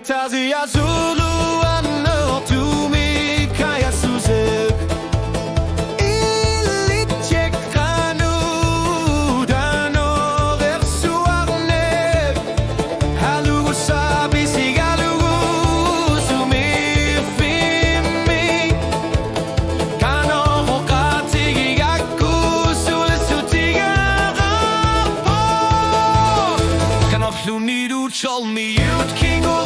Tazi Azulu ano tumi kaya suzek Ilichek kanu dano versu arne Halugu sabi sigalugu sumi fimi Kano hokati gigaku sulisutiga rapo Kano flunidu chol mi yut kingo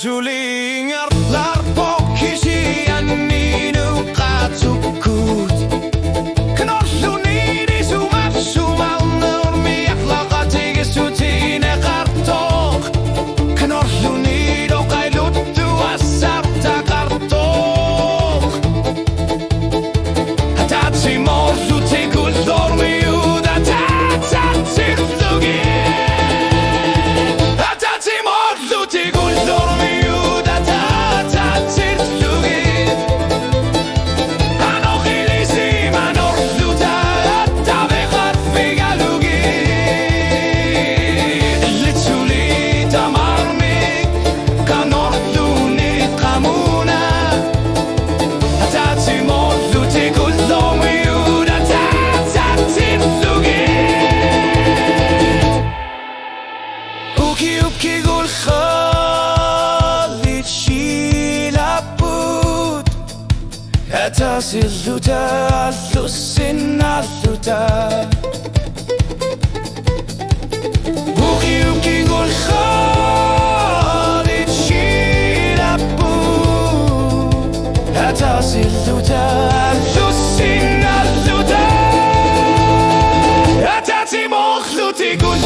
Julingar larpo kisi aninu qatukut Knorlunidi sumal nurmi akhlaqati sutine qartoq Knorlunido qayluttu asarta qartoq Hatati morlu tegul dormi uda tatsir lugi Hatati morlu tegul dormi Uki gul khalit shilaput Atasilluta allusin alluta Uki gul khalit shilaput Atasilluta allusin alluta Atati mokhluti gul